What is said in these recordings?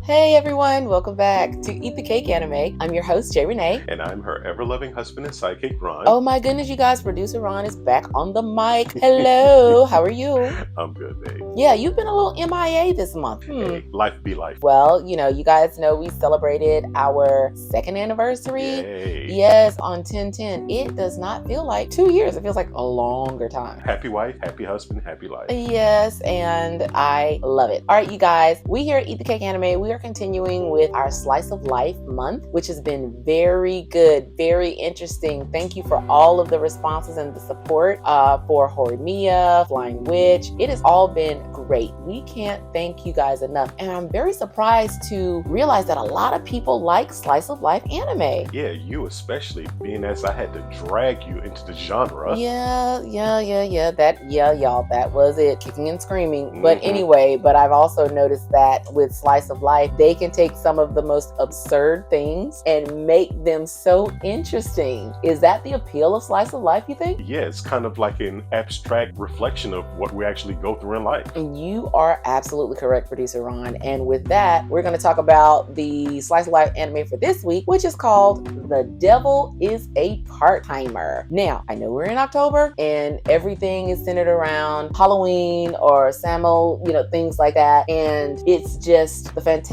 Hey everyone, welcome back to Eat the Cake Anime. I'm your host, Jay Renee. And I'm her ever-loving husband and sidekick, Ron. Oh my goodness, you guys, producer Ron is back on the mic. Hello, how are you? I'm good, babe. Yeah, you've been a little MIA this month. Hey, life be life. Well, you guys know we celebrated our second anniversary. Yay. Yes, on 10/10. It does not feel like 2 years. It feels like a longer time. Happy wife, happy husband, happy life. Yes, and I love it. All right, you guys, we here at Eat the Cake Anime, we are continuing with our Slice of Life month, which has been very good, very interesting. Thank you for all of the responses and the support for Horimiya, Flying Witch. It has all been great. We can't thank you guys enough. And I'm very surprised to realize that a lot of people like Slice of Life anime. Yeah, you especially, being as I had to drag you into the genre. Yeah, y'all, that was it, kicking and screaming. But anyway, I've also noticed that with Slice of Life, they can take some of the most absurd things and make them so interesting. Is that the appeal of Slice of Life, you think? Yeah, it's kind of like an abstract reflection of what we actually go through in life. And you are absolutely correct, producer Ron. And with that, we're going to talk about the Slice of Life anime for this week, which is called The Devil is a Part-Timer. Now, I know we're in October and everything is centered around Halloween or Sammo, things like that. And it's just the fantastical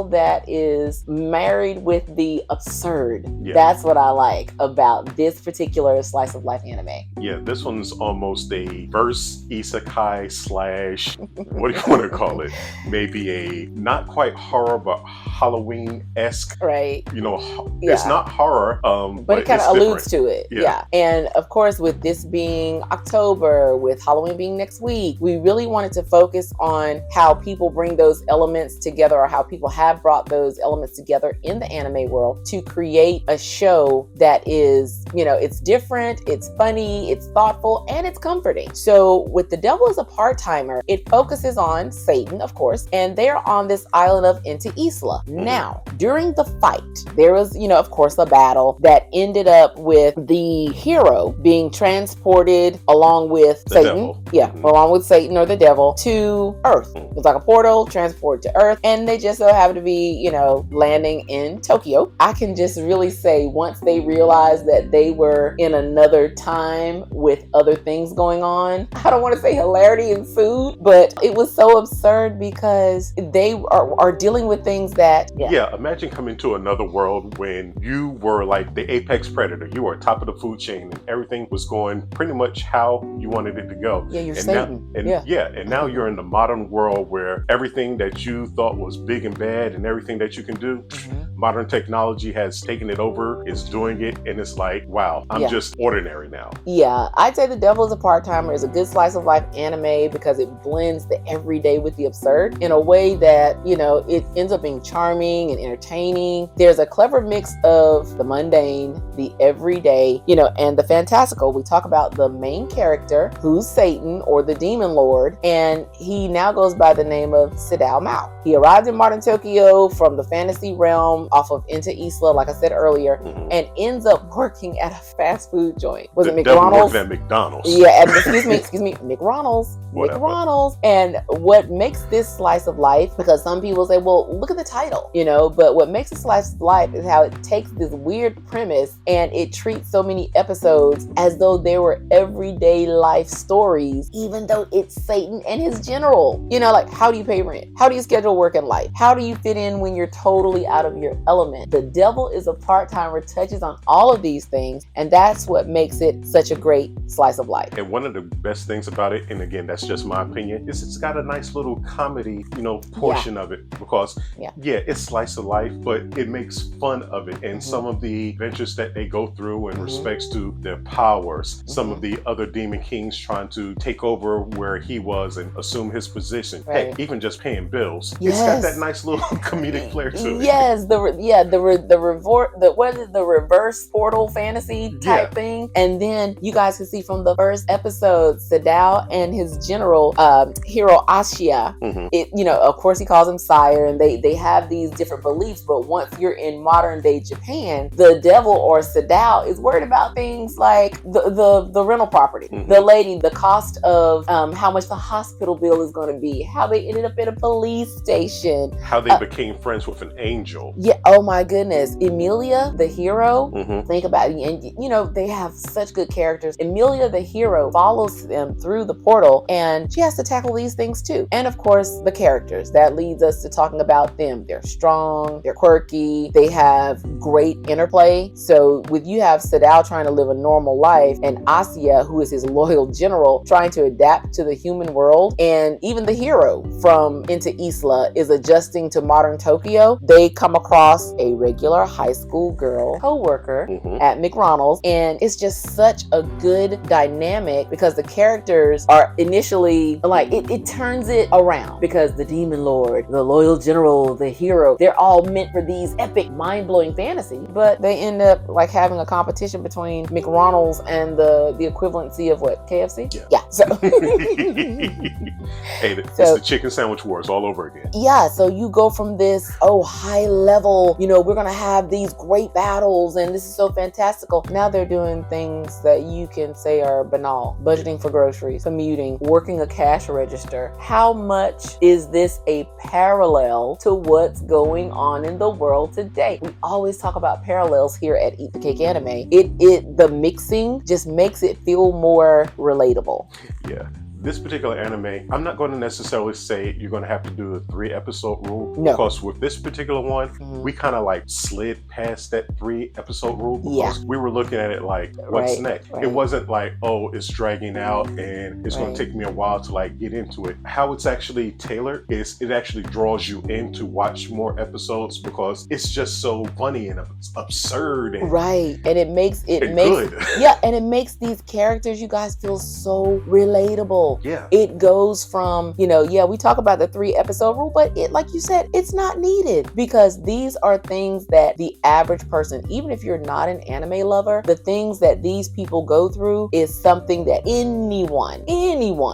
that is married with the absurd. Yeah. That's what I like about this particular Slice of Life anime. Yeah, this one's almost a verse isekai slash, what do you want to call it? Maybe a not quite horror, but Halloween-esque. Right. It's not horror, but it kind of alludes to it. Yeah. And of course, with this being October, with Halloween being next week, we really wanted to focus on how people bring those elements together, or how people have brought those elements together in the anime world to create a show that is, it's different, it's funny, it's thoughtful, and it's comforting. So with The Devil is a Part-Timer, it focuses on Satan, of course, and they're on this island of Enta Isla. Now, during the fight, there was, of course, a battle that ended up with the hero being transported along with The Satan. devil. Yeah, along with Satan or the devil to Earth. It was like a portal, transport to Earth, and they just so happened to be, landing in Tokyo. I can just really say once they realized that they were in another time with other things going on, I don't want to say hilarity ensued, but it was so absurd because they are dealing with things that... Yeah, imagine coming to another world when you were like the apex predator. You were top of the food chain and everything was going pretty much how you wanted it to go. Yeah, you're and Satan. And now you're in the modern world where everything that you thought was big and bad and everything that you can do, modern technology has taken it over, is doing it, and it's like, wow, I'm just ordinary now. Yeah, I'd say The Devil is a Part-Timer is a good slice of life anime because it blends the everyday with the absurd in a way that, it ends up being charming and entertaining. There's a clever mix of the mundane, the everyday, and the fantastical. We talk about the main character, who's Satan, or the Demon Lord, and he now goes by the name of Sadao Mao. He arrived in modern Tokyo from the fantasy realm off of Enta Isla, like I said earlier, and ends up working at a fast food joint. Was it McDonald's? At McDonald's. Yeah, and excuse me, McDonald's. Whatever. McDonald's. And what makes this slice of life, because some people say, well, look at the title, but what makes a slice of life is how it takes this weird premise and it treats so many episodes as though they were everyday life stories, even though it's Satan and his general. Like, how do you pay rent? How do you schedule work and life? How do you fit in when you're totally out of your element? The Devil is a Part-Timer touches on all of these things, and that's what makes it such a great slice of life. And one of the best things about it, and again, that's just my opinion, is it's got a nice little comedy, portion of it, because it's slice of life, but it makes fun of it, and some of the adventures that they go through in respects to their powers, some of the other demon kings trying to take over where he was and assume his position. Right. Heck, even just paying bills. Yes. It's got that nice little comedic flair to it. Yes, the the reverse portal fantasy type thing. And then you guys can see from the first episode, Sadao and his general, hero Ashia, of course he calls him sire, and they have these different beliefs. But once you're in modern day Japan, the devil or Sadao is worried about things like the rental property, the lady, the cost of how much the hospital bill is going to be, how they ended up in a police station, how they became friends with an angel. Yeah. Oh my goodness. Emilia, the hero. Think about it. And they have such good characters. Emilia, the hero, follows them through the portal, and she has to tackle these things too. And of course, the characters. That leads us to talking about them. They're strong, they're quirky, they have great interplay. So with you have Sadao trying to live a normal life, and Asia, who is his loyal general, trying to adapt to the human world. And even the hero from Into Isla is adjusting to modern Tokyo. They come across a regular high school girl co-worker at McDonald's, and it's just such a good dynamic because the characters are initially like it turns it around, because the demon lord, the loyal general, the hero, they're all meant for these epic, mind-blowing fantasies, but they end up like having a competition between McDonald's and the equivalency of what, KFC? Yeah. So hey, it's the chicken sandwich wars all over again. Yeah, so you go from this high level, we're gonna have these great battles and this is so fantastical. Now they're doing things that you can say are banal. Budgeting for groceries, commuting, working a cash register. How much is this a parallel to what's going on in the world today? We always talk about parallels here at Eat the Cake Anime. The mixing just makes it feel more relatable. Yeah. This particular anime, I'm not going to necessarily say you're going to have to do the 3-episode rule. No. Because with this particular one, we kind of like slid past that 3-episode rule because we were looking at it like, what's next? Right. It wasn't like, oh, it's dragging out and it's going to take me a while to like get into it. How it's actually tailored is it actually draws you in to watch more episodes because it's just so funny and absurd. And and it makes good. And it makes these characters, you guys, feel so relatable. Yeah. It goes from, we talk about the 3-episode rule, but like you said, it's not needed because these are things that the average person, even if you're not an anime lover, the things that these people go through is something that anyone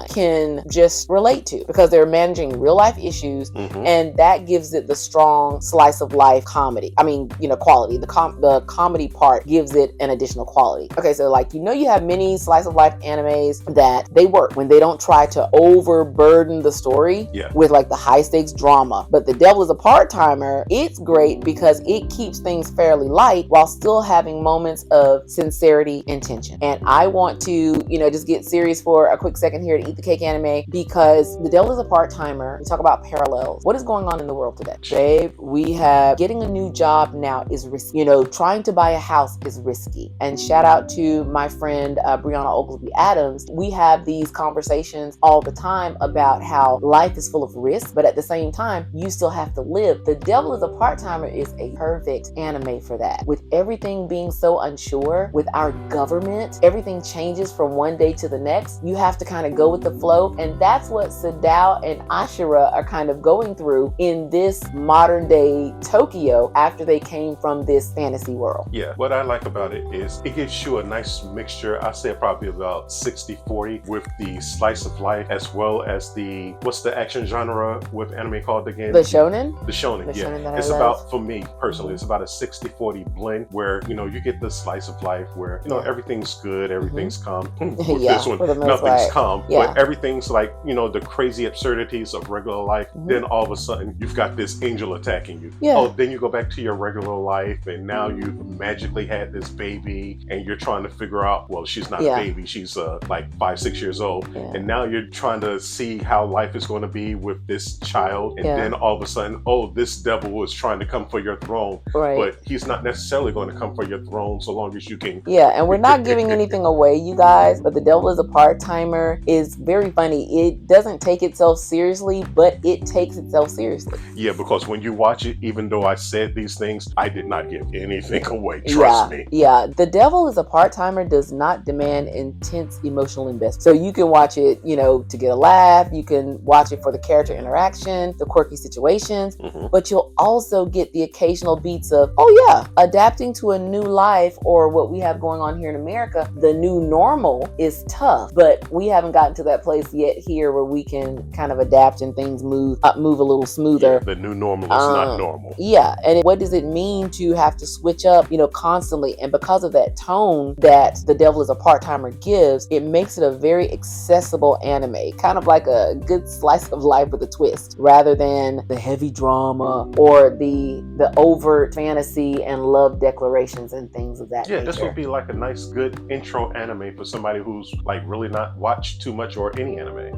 can just relate to because they're managing real life issues, and that gives it the strong slice of life comedy. I mean, quality. The comedy part gives it an additional quality. Okay, so like, you have many slice of life animes that they work when they don't try to overburden the story with like the high stakes drama. But The Devil is a Part-Timer, it's great because it keeps things fairly light while still having moments of sincerity and tension. And I want to, just get serious for a quick second here to Eat the Cake Anime because The Devil is a Part-Timer, we talk about parallels. What is going on in the world today? Babe, we have getting a new job now is risky. Trying to buy a house is risky. And shout out to my friend Brianna Oglesby Adams. We have these conversations all the time about how life is full of risks, but at the same time, you still have to live. The Devil is a Part-Timer is a perfect anime for that. With everything being so unsure, with our government, everything changes from one day to the next. You have to kind of go with the flow, and that's what Sadao and Ashura are kind of going through in this modern day Tokyo after they came from this fantasy world. Yeah, what I like about it is it gives you a nice mixture. I say probably about 60-40 with the slice of life as well as what's the action genre with anime called again? The shonen? The shonen, yeah. It's about, for me personally, it's about a 60-40 blend where, you get the slice of life where, everything's good, everything's calm. With this one, nothing's calm, but everything's like, the crazy absurdities of regular life. Then all of a sudden, you've got this angel attacking you. Oh, then you go back to your regular life and now you've magically had this baby and you're trying to figure out, well, she's not a baby, she's like 5-6 years old. And now you're trying to see how life is going to be with this child. And then all of a sudden, this devil is trying to come for your throne. But he's not necessarily going to come for your throne so long as you can. Yeah, and we're not giving anything away, you guys, but The Devil is a Part-Timer is very funny. It doesn't take itself seriously, but it takes itself seriously. Yeah, because when you watch it, even though I said these things, I did not give anything away. Trust me. Yeah, The Devil is a Part-Timer does not demand intense emotional investment. So you can watch it, to get a laugh. You can watch it for the character interaction, the quirky situations, but you'll also get the occasional beats of, oh yeah, adapting to a new life, or what we have going on here in America. The new normal is tough, but we haven't gotten to that place yet here where we can kind of adapt and things move a little smoother. Yeah, the new normal is not normal. Yeah, and what does it mean to have to switch up, constantly? And because of that tone that The Devil is a Part-Timer gives, it makes it a very accessible anime, kind of like a good slice of life with a twist, rather than the heavy drama or the overt fantasy and love declarations and things of that nature. Yeah, this would be like a nice, good intro anime for somebody who's like really not watched too much or any anime.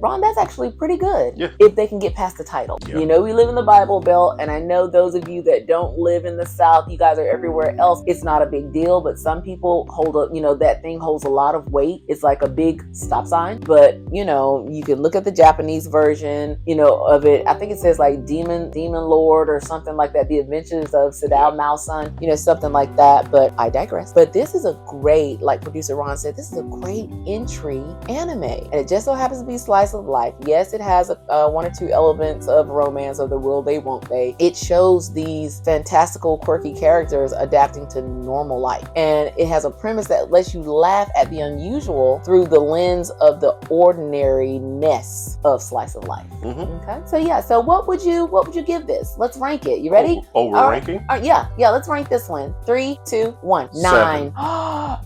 Ron, that's actually pretty good. Yeah. If they can get past the title. Yeah. We live in the Bible Belt, and I know those of you that don't live in the South, you guys are everywhere else. It's not a big deal, but some people hold up, that thing holds a lot of weight. It's like a big stop sign. But, you can look at the Japanese version, of it. I think it says like Demon Lord or something like that. The Adventures of Sadao Maosan, something like that. But I digress. But this is a great, like producer Ron said, this is a great entry anime. And it just so happens to be slice of life. Yes, it has one or two elements of romance, of the will they, won't they. It shows these fantastical, quirky characters adapting to normal life. And it has a premise that lets you laugh at the unusual through the lens of the ordinariness of slice of life. Okay. So what would you give this? Let's rank it. You ready? We're ranking? Yeah, let's rank this one. 3, 2, 1. 9.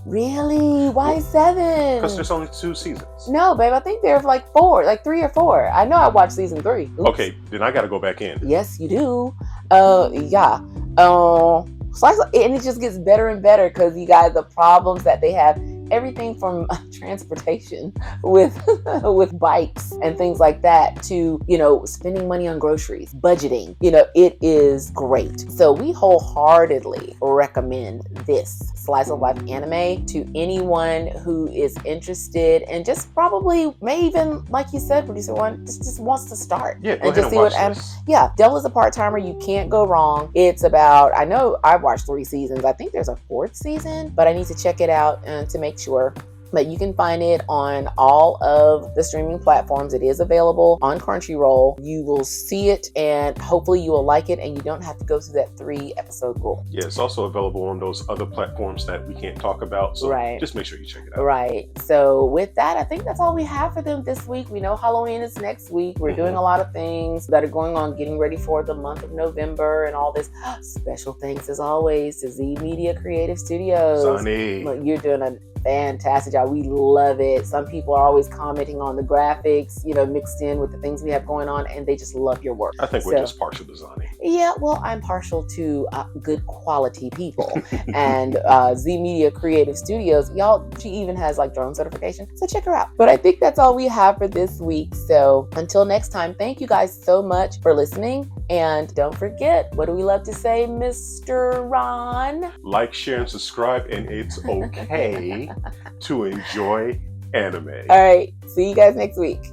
Really? Why 7? Because there's only 2 seasons. No, babe, I think there's like 3 or 4. I know I watched season 3. Oops. Okay, then I gotta go back in. Yes, you do. Yeah. Slice, and it just gets better and better because you guys, the problems that they have, everything from transportation with bikes and things like that to, spending money on groceries, budgeting, it is great. So we wholeheartedly recommend this slice of life anime to anyone who is interested and just probably may even, like you said, producer One, just wants to start. Yeah, and just see what Devil is a Part-Timer. You can't go wrong. It's about, I know I watched 3 seasons. I think there's a 4th season, but I need to check it out to make sure. But you can find it on all of the streaming platforms. It is available on Crunchyroll. You will see it and hopefully you will like it and you don't have to go through that 3-episode rule. Yeah, it's also available on those other platforms that we can't talk about. So just make sure you check it out. Right. So with that, I think that's all we have for them this week. We know Halloween is next week. We're doing a lot of things that are going on, getting ready for the month of November and all this. Special thanks as always to Z Media Creative Studios. Sonny. Look, you're doing a fantastic job. We love it. Some people are always commenting on the graphics, mixed in with the things we have going on, and they just love your work. I think we're just partial to Zani. Yeah, well, I'm partial to good quality people. And Z Media Creative Studios, she even has like drone certification. So check her out. But I think that's all we have for this week. So until next time, thank you guys so much for listening. And don't forget, what do we love to say, Mr. Ron? Like, share, and subscribe, and it's okay to enjoy anime. All right. See you guys next week.